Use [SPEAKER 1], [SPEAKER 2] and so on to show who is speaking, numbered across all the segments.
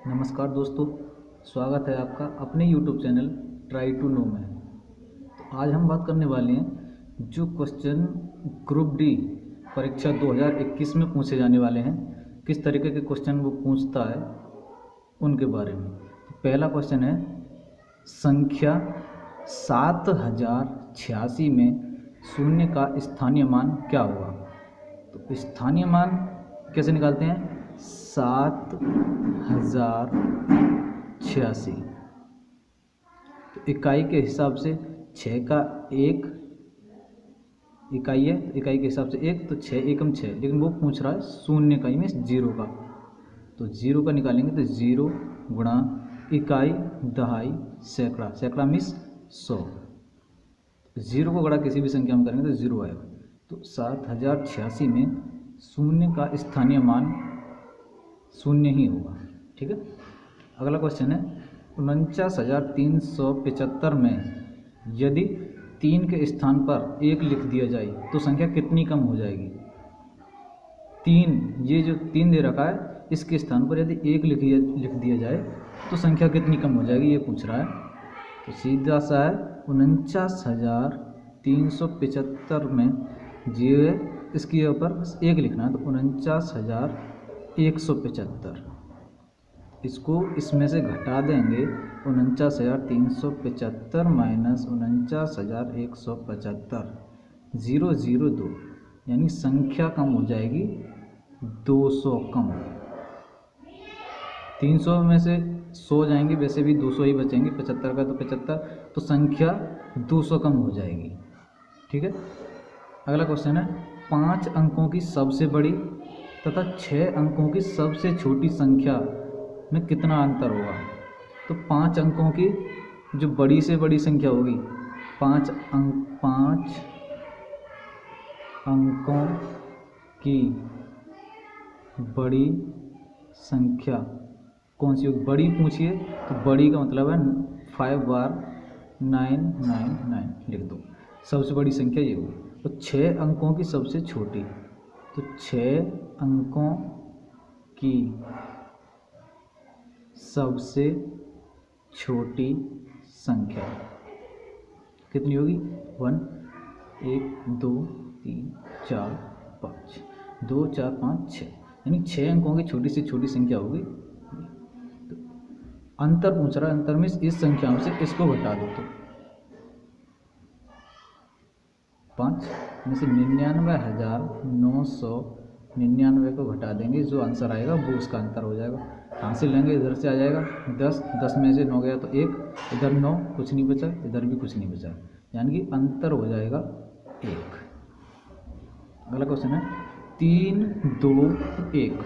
[SPEAKER 1] नमस्कार दोस्तों, स्वागत है आपका अपने YouTube channel try to know में। तो आज हम बात करने वाले हैं जो क्वेश्चन ग्रुप डी परीक्षा 2021 में पूछे जाने वाले हैं, किस तरीके के क्वेश्चन वो पूछता है उनके बारे में। तो पहला क्वेश्चन है, संख्या 7086 में शून्य का स्थानीय मान क्या होगा। तो स्थानीय मान कैसे निकालते हैं? 7086 तो इकाई के हिसाब से 6 का 1 इकाई है, तो इकाई के हिसाब से 1, तो 6 एकम 6, लेकिन वो पूछ रहा है शून्य इकाई में 0 का। तो 0 का निकालेंगे तो 0 गुणा इकाई दहाई सैकड़ा, सैकड़ा मीन्स 100। 0 को गुणा किसी भी संख्या में करेंगे तो 0 आएगा। तो 7086 में शून्य का स्थानीय मान शून्य ही होगा। ठीक है। अगला क्वेश्चन है, 49,375 में यदि 3 के स्थान पर 1 लिख दिया जाए तो संख्या कितनी कम हो जाएगी? 3, ये जो 3 दे रखा है, इसके स्थान पर यदि 1 लिख दिया जाए तो संख्या कितनी कम हो जाएगी, ये पूछ रहा है। तो सीधा सा है, 49,375 में जो है इसके ऊपर 1 लिखना है, तो 49,175। इसको इसमें से घटा देंगे, 49,375 माइनस 49,175, 002, यानी संख्या कम हो जाएगी 200 कम। 300 में से 100 जाएंगे, वैसे भी 200 ही बचेंगे, 75 का तो 75, तो संख्या 200 कम हो जाएगी। ठीक है। अगला क्वेश्चन है, 5 अंकों की सबसे बड़ी तथा 6 अंकों की सबसे छोटी संख्या में कितना अंतर होगा। तो 5 अंकों की जो बड़ी से बड़ी संख्या होगी, 5 अंकों की बड़ी संख्या कौन सी होगी? बड़ी पूछिए तो बड़ी का मतलब है 5 बार 999 लिख दो, सबसे बड़ी संख्या ये होगी। तो 6 अंकों की सबसे छोटी, तो 6 अंकों की सबसे छोटी संख्या कितनी होगी? 1 2 3 4 5, 2 4 5 6, यानी 6 अंकों की छोटी से छोटी संख्या होगी। तो अंतर पूछ रहा है, अंतर में इस संख्याओं से इसको घटा दो, तो 5 में से 99,999 को घटा देंगे, जो आंसर आएगा वो उसका अंतर हो जाएगा। कहाँ से लेंगे? इधर से आ जाएगा 10, 10 में से 9 गया तो 1, इधर 9 कुछ नहीं बचा, इधर भी कुछ नहीं बचा, यानी कि अंतर हो जाएगा 1। अगला क्वेश्चन है, 3 2 1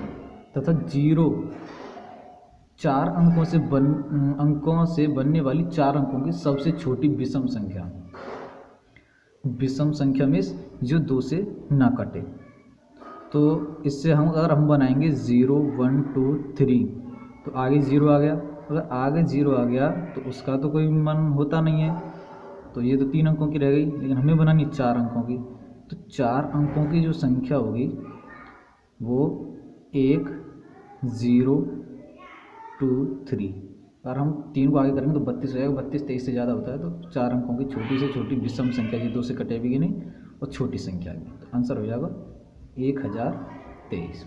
[SPEAKER 1] तथा 0 4 अंकों से बनने वाली 4 अंकों की सबसे छोटी विषम संख्या। विषम संख्या में जो 2 से ना कटे, तो इससे अगर हम बनाएंगे 0 1 2 3, तो आगे 0 आ गया। अगर आगे 0 आ गया तो उसका तो कोई मान होता नहीं है, तो ये तो 3 अंकों की रह गई, लेकिन हमें बनानी 4 अंकों की। तो 4 अंकों की जो संख्या होगी वो 1 0 2 3, अगर हम 3 को आगे करेंगे तो 32 हो जाएगा। 32 23 से ज़्यादा होता है, तो 4 अंकों की छोटी से छोटी विषम संख्या जी 2 से कटेगी नहीं और छोटी संख्या भी, तो आंसर हो जाएगा 1023।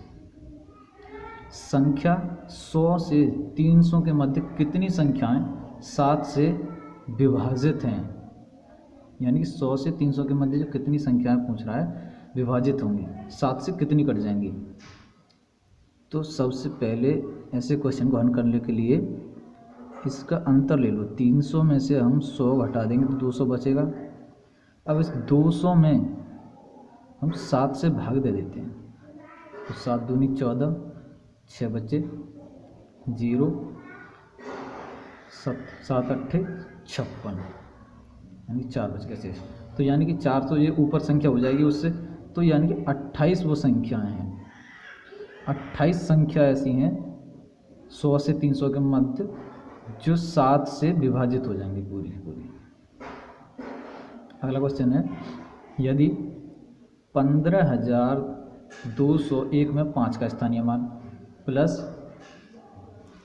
[SPEAKER 1] संख्या 100 से 300 के मध्य कितनी संख्याएं 7 से विभाजित हैं? यानी कि 100 से 300 के मध्य जो कितनी संख्याएं पूछ रहा है विभाजित होंगी, 7 से कितनी कट जाएंगी। तो सबसे पहले ऐसे क्वेश्चन को हल करने के लिए इसका अंतर ले लो। 300 में से हम 100 घटा देंगे तो 200 बचेगा। अब इस 200 में हम 7 से भाग दे देते हैं, तो 7 दूनी 14, 6 बचे 0, 7 8 56, यानी 4 बच गए शेष। तो यानी कि 400 ये ऊपर संख्या हो जाएगी उससे, तो यानी कि 28 वो संख्याएँ हैं। 28 संख्या ऐसी हैं 100 से 300 के मध्य जो 7 से विभाजित हो जाएंगी पूरी पूरी। अगला क्वेश्चन है, यदि 15,201 में 5 का स्थानीय मान प्लस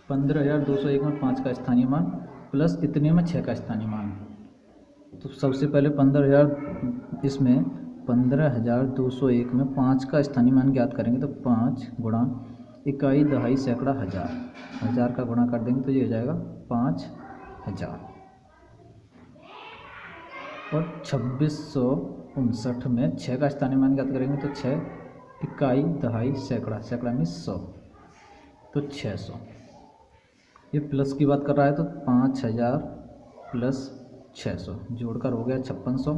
[SPEAKER 1] 15,201 में 5 का स्थानीय मान प्लस इतने में 6 का स्थानीय मान। तो सबसे पहले 15,201 में 5 का स्थानीय मान ज्ञात करेंगे। तो 5 गुणा इकाई, दहाई, सैकड़ा, हज़ार, हज़ार का गुणा कर देंगे तो ये हो जाएगा 5,000। और 2659 में 6 का स्थानीय मान ज्ञात करेंगे। तो 6 इकाई, दहाई, सैकड़ा, सैकड़ा में 100, तो 600। ये प्लस की बात कर रहा है तो 5,000 प्लस 600 जोड़कर हो गया 5600।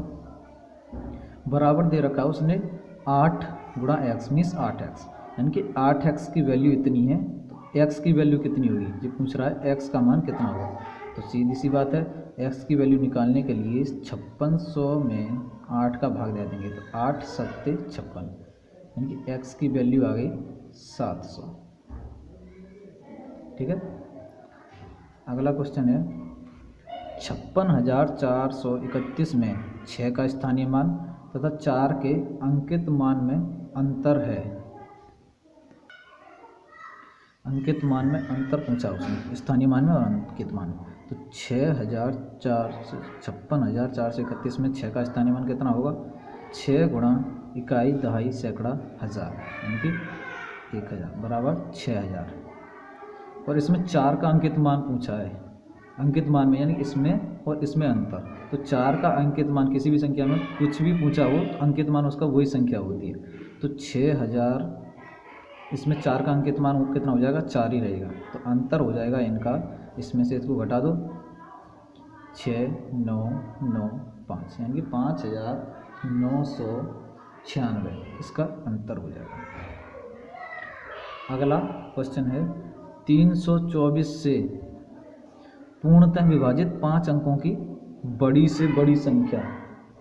[SPEAKER 1] बराबर दे रखा है उसने 8 गुणा एक्स मीन्स 8x, यानी कि 8x की वैल्यू इतनी है। तो x की वैल्यू कितनी होगी, जो पूछ रहा है x का मान कितना होगा। तो सीधी सी बात है, x की वैल्यू निकालने के लिए 5600 में 8 का भाग दे देंगे। तो 8 सत्ते 56, यानी कि x की वैल्यू आ गई 700। ठीक है। अगला क्वेश्चन है 56,431 में 6 का स्थानीय मान तथा 4 के अंकित मान में अंतर है। अंकित मान में अंतर पूछा उसने, स्थानीय मान में और अंकित मान में। तो 56,431 में 6 का स्थानीय मान कितना होगा, 6 गुणा इकाई, दहाई, सैकड़ा, हज़ार, यानी कि 1000 बराबर 6000। और इसमें 4 का अंकित मान पूछा है। अंकित मान में यानी इसमें और इसमें अंतर। तो 4 का अंकित मान, किसी भी संख्या में कुछ भी पूछा हो तो अंकित मान उसका वही संख्या होती है। तो 6000, इसमें 4 का अंकित मान कितना हो जाएगा, 4 ही रहेगा। तो अंतर हो जाएगा इनका, इसमें से इसको घटा दो, 6995, यानी कि 5996, इसका अंतर हो जाएगा। अगला क्वेश्चन है 324 से पूर्णतः विभाजित 5 अंकों की बड़ी से बड़ी संख्या,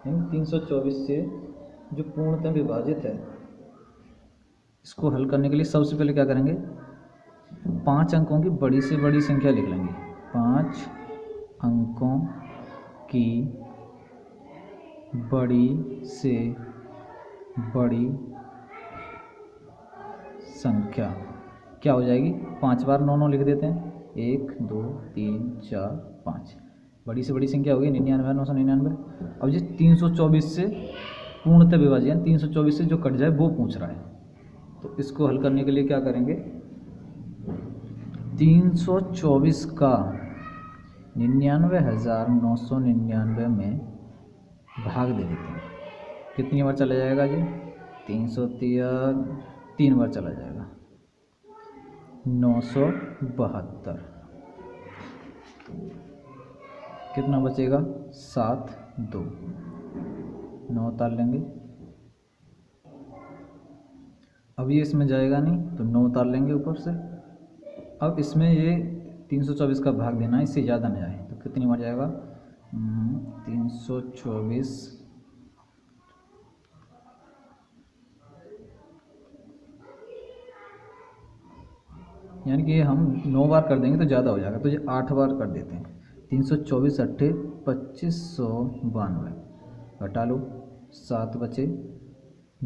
[SPEAKER 1] यानी 324 से जो पूर्णतः विभाजित है, इसको हल करने के लिए सबसे पहले क्या करेंगे, 5 अंकों की बड़ी से बड़ी संख्या लिख लेंगे। 5 अंकों की बड़ी से बड़ी संख्या क्या हो जाएगी, 5 बार 9 9 लिख देते हैं, 1 2 3 4 5, बड़ी से बड़ी संख्या होगी 99,999। अब ये 324 से पूर्णतः विभाजित, यानी 324 से जो कट जाए वो पूछ रहा है। तो इसको हल करने के लिए क्या करेंगे, 324 का 99,999 में भाग दे देते हैं। कितनी बार चला जाएगा जी, 3 बार चला जाएगा, 972। कितना बचेगा, 7 2, 9 उतार लेंगे। अब ये इसमें जाएगा नहीं तो 9 उतार लेंगे ऊपर से। अब इसमें ये 324 का भाग देना है, इससे ज़्यादा न जाए। तो कितनी बार जाएगा, 324 यानी कि हम 9 बार कर देंगे तो ज़्यादा हो जाएगा, तो ये 8 बार कर देते हैं। 324 अट्ठे 2592, घटा लो, 7 बचे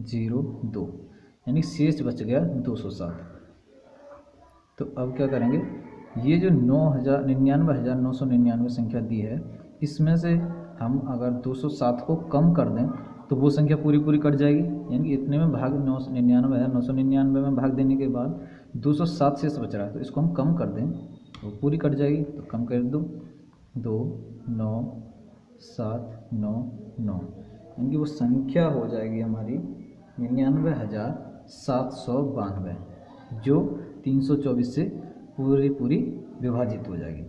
[SPEAKER 1] 0 2, यानी शेष बच गया 207। तो अब क्या करेंगे, ये जो 99,999 संख्या दी है, इसमें से हम अगर 207 को कम कर दें तो वो संख्या पूरी पूरी कट जाएगी, यानी कि इतने में भाग 99,999 में भाग देने के बाद 207 शेष बच रहा है। तो इसको हम कम कर दें तो पूरी कट जाएगी। तो कम कर दो, 2 9 7 9 9, यानी कि वो संख्या हो जाएगी हमारी 99,792, जो 324 से पूरी विभाजित हो जाएगी।